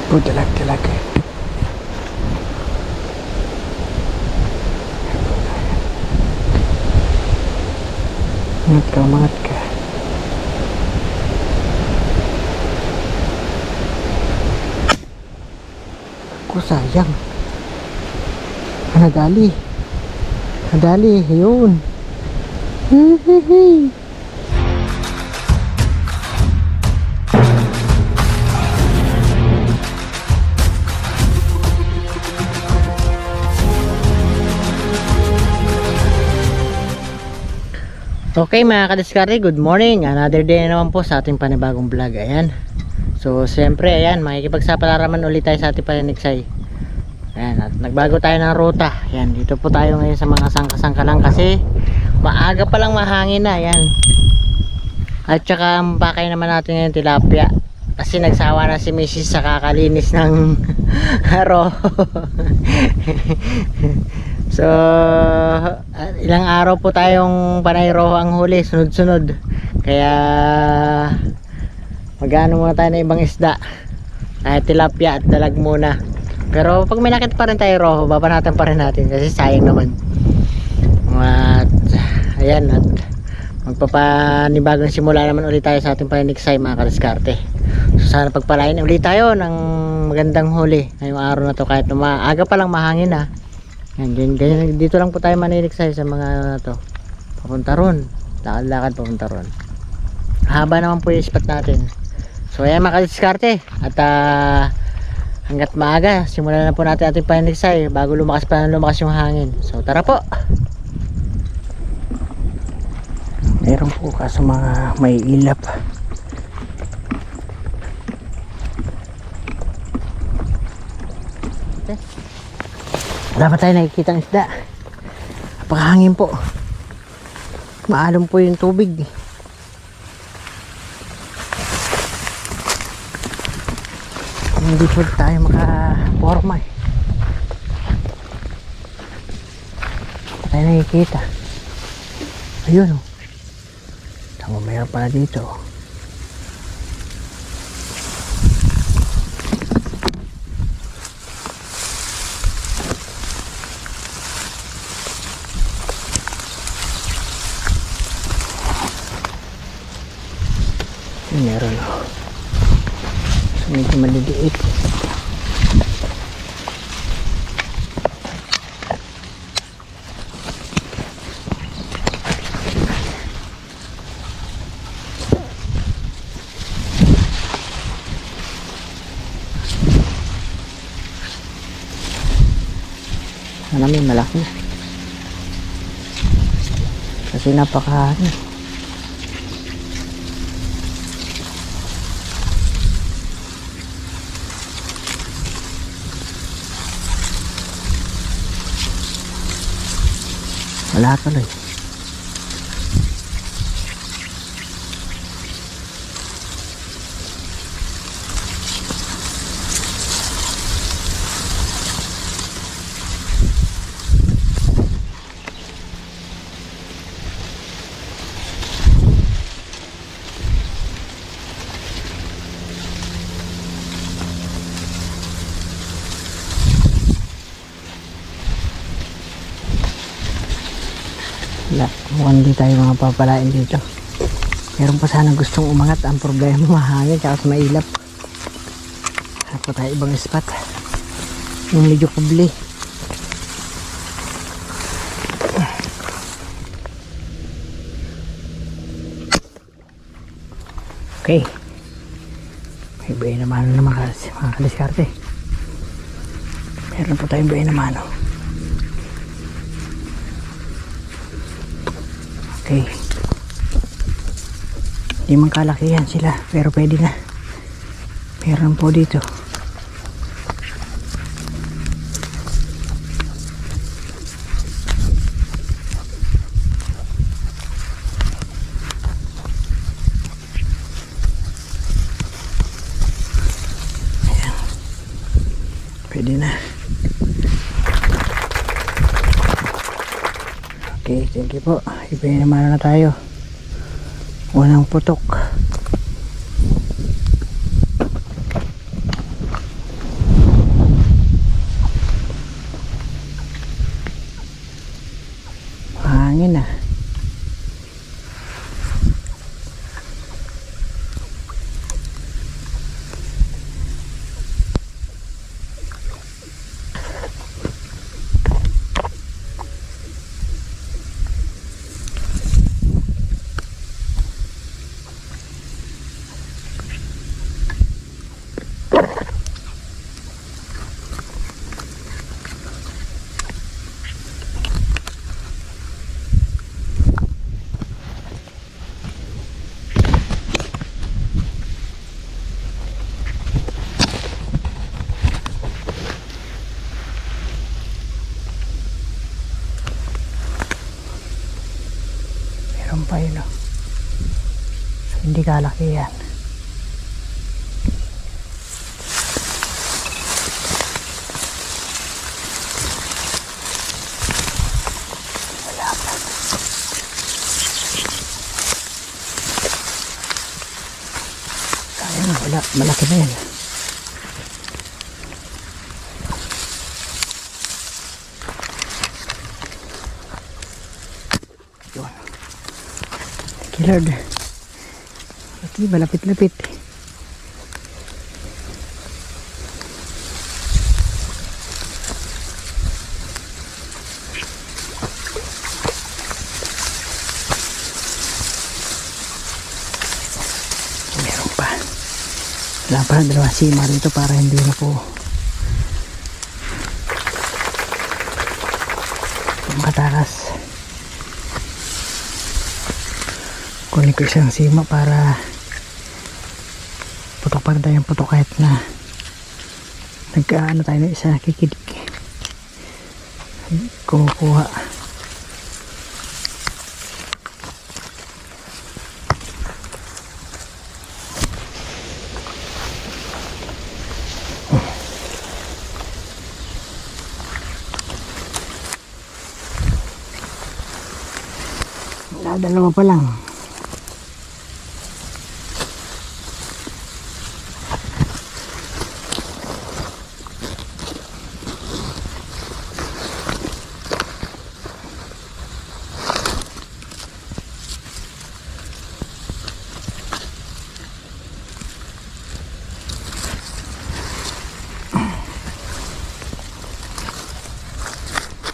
Budalag-dalag. Mangat ka. Ako sayang. Nadali. Nadali. Yun. Hehehe. Okay mga kadiskarte, good morning. Another day na naman po sa ating panibagong vlog. Ayan. So siyempre ayan, makikipagsapalaran ulit tayo sa ating paniniksay. Ayan, at nagbago tayo ng ruta. Ayan, dito po tayo ngayon sa mga sangka-sangka lang kasi maaga pa lang mahangin na. Ayan. At saka pakay naman natin ngayon tilapia. Kasi nagsawa na si Mrs. sa kakalinis ng haro. So ilang araw po tayong panay roho ang huli, sunod-sunod. Kaya magano muna tayo ng ibang isda, kahit tilapia at dalag muna. Pero pag may nakita pa rin tayo roho, babanatan pa rin natin kasi sayang naman. At ayan, at magpapanibagong simula naman ulit tayo sa ating paniniksay mga kadiskarte. So sana pagpalain ulit tayo ng magandang huli ngayong araw na to, kahit na maaga pa lang mahangin na. Yan, ganyan, dito lang po tayo maniniksay sa mga to. Papunta ron, lakad-lakad papunta ron. Haba naman po yung spot natin. So ayan mga kadiskarte, at hanggat maaga simulan na po natin ating paniniksay bago lumakas yung hangin. So tara po. Meron po kaso mga may ilap. Wala pa tayo nakikita ng isda. Napakahangin po. Maalon po yung tubig. Hindi po tayo makaporma. Wala tayo nakikita. Ayun o. Tama, mayroon pala dito. Meron o. So medyo maliliit. Sana may malaki. Kasi napakahangin. Wala tuloy. Mukhang hindi tayo mga papalain dito. Meron pa sana gustong umangat. Ang problema mahangin tsaka mailap. Hanap pa tayo ibang spot yung medyo kubli. Okay, may buhay na mano na mga kadiskarte. Meron pa tayong buhay na mano. Okay, hindi man kalakihan sila pero pwede na. Meron po dito. Ayan, pwede na. Okay, thank you po. Ibigay naman na tayo. Unang putok. hindi kalaki yan. Wala pa. Sayang, wala, malaki na yan. Lord, okay, malapit-lapit. Meron pa. Wala pa na dalawang sima rito para hindi na po matakas. Kunin ko isang sima para putok pa rin tayong putok kahit na nagkaano tayo ng isa kikidik kumukuha. Dalawa pa lang.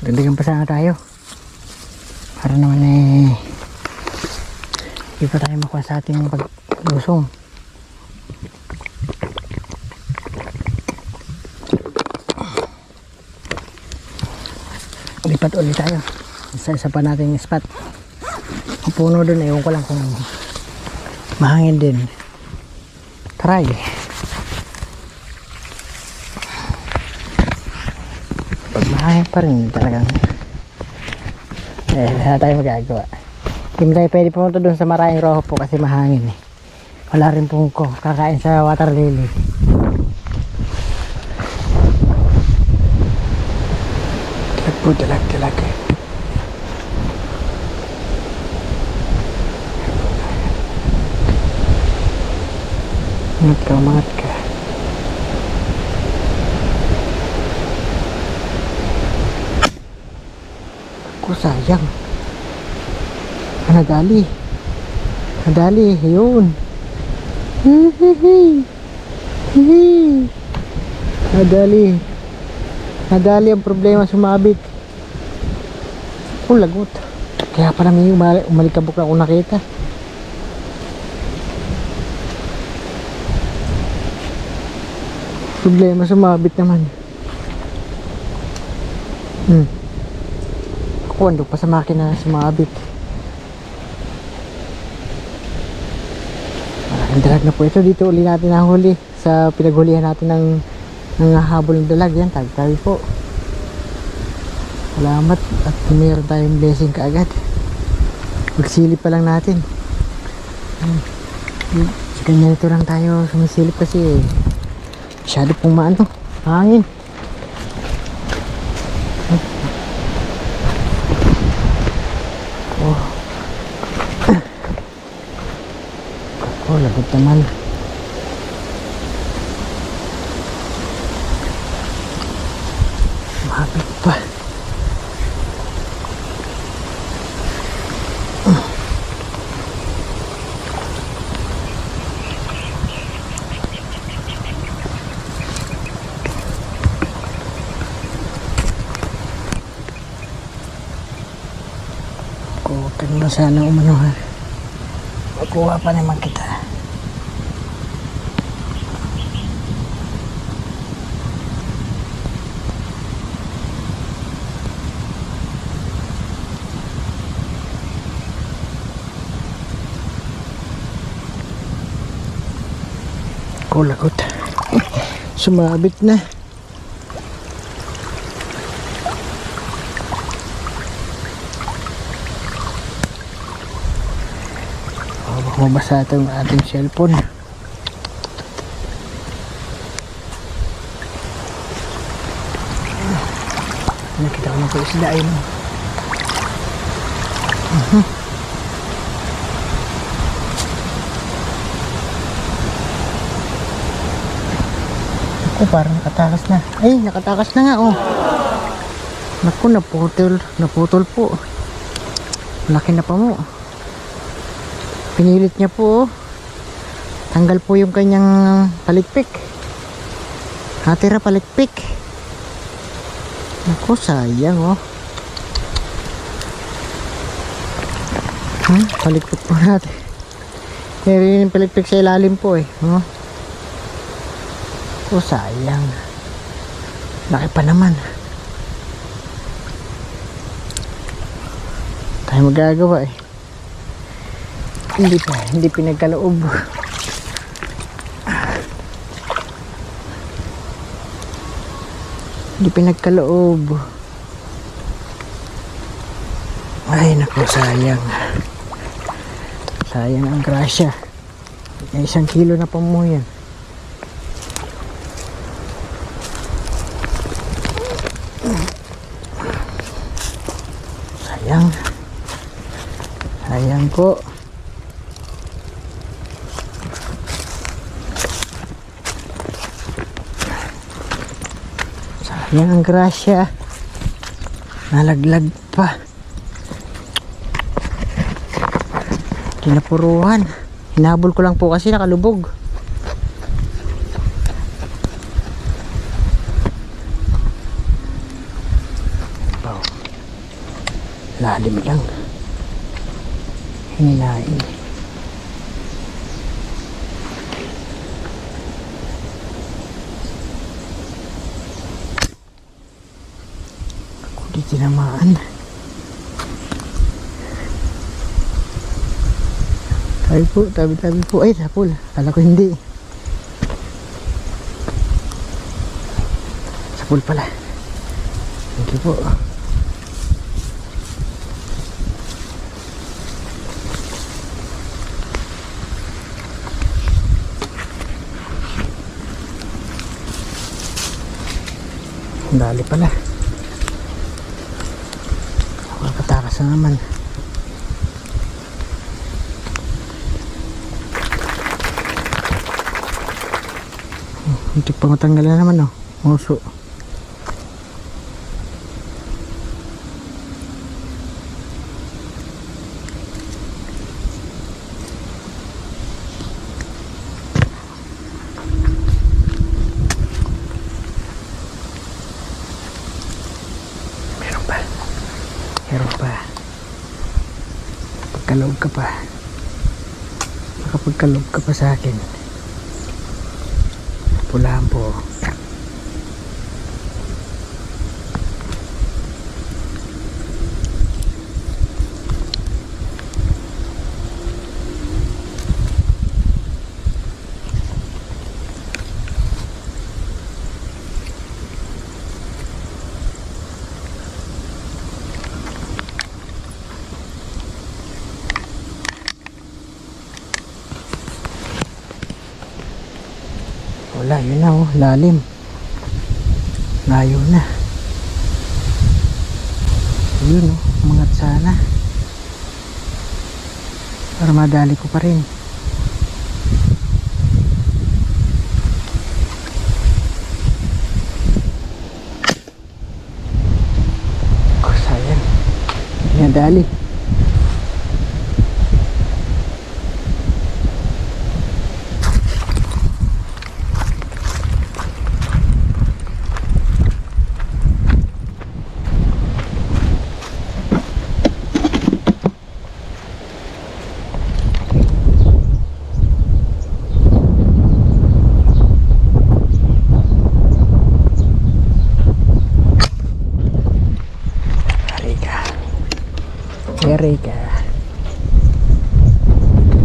Dagdagan pa sana tayo para naman hindi pa tayo makuha sa ating paglusong. Lipat ulit tayo sa isa pa nating spot. Ang puno dun, ewan ko lang kung mahangin din. Try. Pag mahangin pa rin talagang wala tayo magagawa. Hindi tayo pwede pumunta dun sa Maraming Rojo po kasi mahangin eh. Wala rin pong ko kakain sa water lily. Dalag eh. Umangat ka. Ako sayang. Nadali, yun. Nadali ang problema, sumabit. Lagot. Kaya pa namin umalikabok na ako nakita. Problema, sumabit naman. Ako andun pa sa makina sumabit. Dalag na po ito. Dito uli natin nahuli sa pinaghulihan natin ng habol ng dalag. Yan, tag-tabi po. Salamat at mayroon tayong blessing kaagad. Magsilip pa lang natin. Sa kanya ito lang tayo sumisilip kasi masyado pong maano, hangin. Lagot naman. Mahapit pa. Kuwag na sana umano ha. Makuha pa naman kita. Lagot. Sumabit na. mabasa itong ating cellphone. Nakita ko na po isda ay no. Ako parang nakatakas na. Ay, nakatakas na nga oh. Naku, naputol po. Malaki na pa mo. Pinilit niya po oh. Tanggal po yung kanyang palikpik. Natira palikpik. Naku, sayang oh. Palikpik po natin. Meron yung palikpik sa ilalim po eh. Naku, sayang. Laki pa naman. Tayo magagawa eh. Hindi pinagkaloob. Hindi pinagkaloob. Ay naku, sayang. Sayang ang grasya. 1 kilo na pa mo yan. Sayang. Sayang po. Sayang ang grasya. Nalaglag pa. Kinapuruhan. Hinabol ko lang po kasi nakalubog. Wow. Lalim lang. Hinain. Ako di tinamaan. Tabi po, tabi po. Ay, sapul. Kala ko hindi. Sapul pala. Thank you po. Dali pala. Nakakatakas na naman. Untuk pangutanggal na naman muso. Meron pa. Pagkaloob ka pa. Makapagkaloob ka pa sa akin. Pulaan po. Wala, yun na lalim. Layo na. Yun umangat sana. Para madali ko pa rin. Oh, sayang. Nadali. Erika.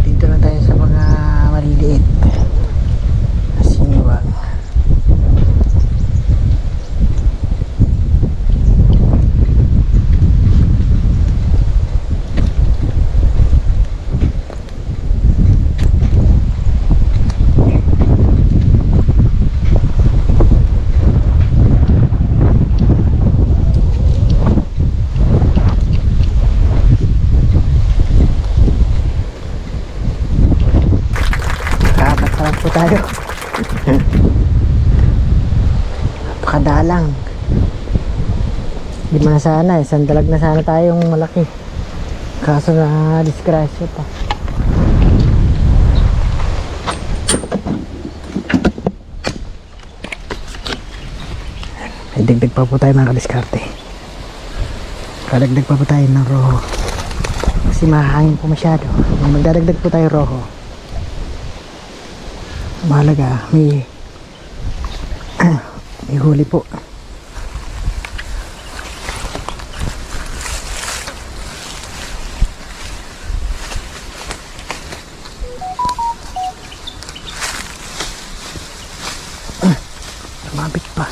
Dito lang tayo sa mga maliliit na siniwang. Napakadalang. Di man sana, isang dalag na sana tayong malaki. Kaso na disgrasya pa. May dagdag pa po tayo mga kadiskarte. Kadagdag pa po tayo ng roho. Kasi mahangin po masyado. Magdadagdag po tayo roho. Mahalaga, may may huli po. Mabit pa.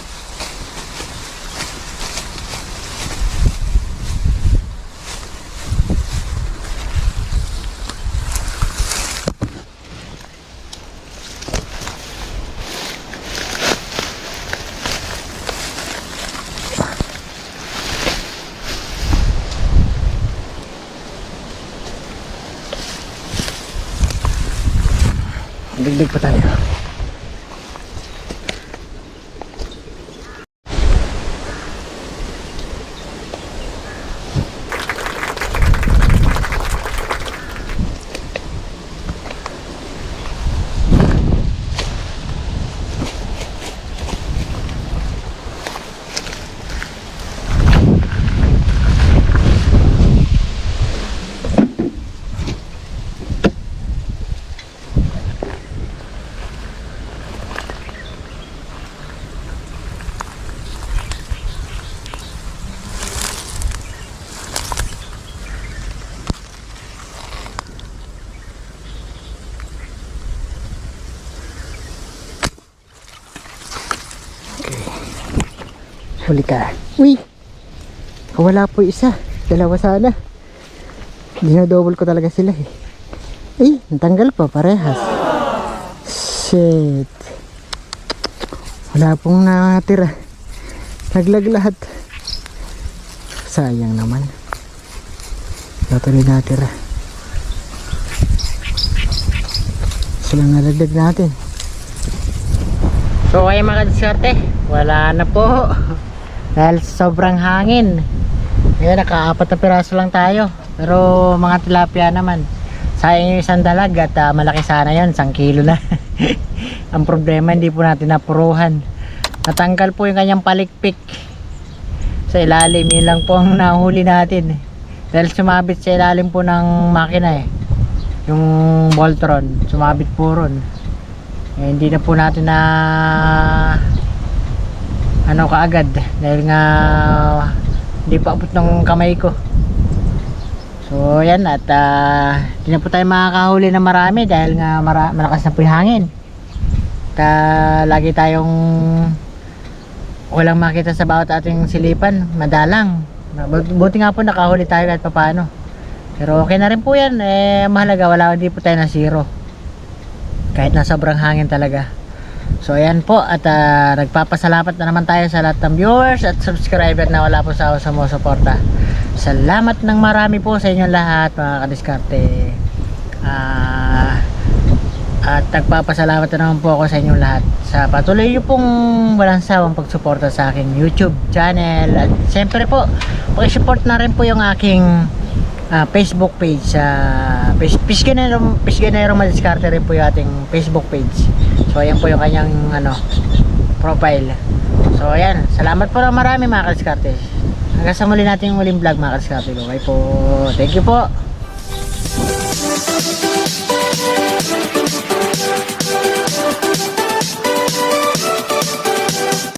Dagdag pa tayo. Huli ka. Uy! Wala po isa. Dalawa sana. Dinodouble ko talaga sila eh. Ay, natanggal pa parehas. Shit. Wala pong natira. Naglag lahat. Sayang naman. Wala pa rin natira. Sila nalagdag natin. So ay mga diskarte, wala na po. Dahil sobrang hangin. Ngayon nakaapat na piraso lang tayo. Pero mga tilapia naman. Sayang yung isang dalag at malaki sana yan, 1 kilo na. Ang problema hindi po natin napuruhan. Natanggal po yung kanyang palikpik sa ilalim. Yun lang po ang nahuli natin. Dahil sumabit sa ilalim po ng makina eh. Yung Voltron, sumabit po ron. Eh, hindi na po natin na ano kaagad dahil nga hindi pa abot ng kamay ko. So yan at hindi na po tayo makakahuli na marami dahil nga malakas na po yung hangin. At lagi tayong walang makita sa bawat ating silipan, madalang. Buti nga po nakahuli tayo kahit paano. Pero okay na rin po yan, eh mahalaga wala, hindi po tayo na zero kahit na sobrang hangin talaga. So ayan po at nagpapasalamat na naman tayo sa lahat ng viewers at subscriber na wala po sa sumusuporta. Salamat ng marami po sa inyong lahat mga kadiskarte. At nagpapasalamat na naman po ako sa inyong lahat sa patuloy nyo pong walang sawang pagsuporta sa aking YouTube channel. At siyempre po pakisupport na rin po yung aking Facebook page sa Pisganero Madiskarte rin po yung ating Facebook page. So ayan po yung kanyang profile. So ayan, salamat po ng marami mga kadiskarte. Hanggang sa muli natin yung uling vlog mga kadiskarte. Bye po. Thank you po.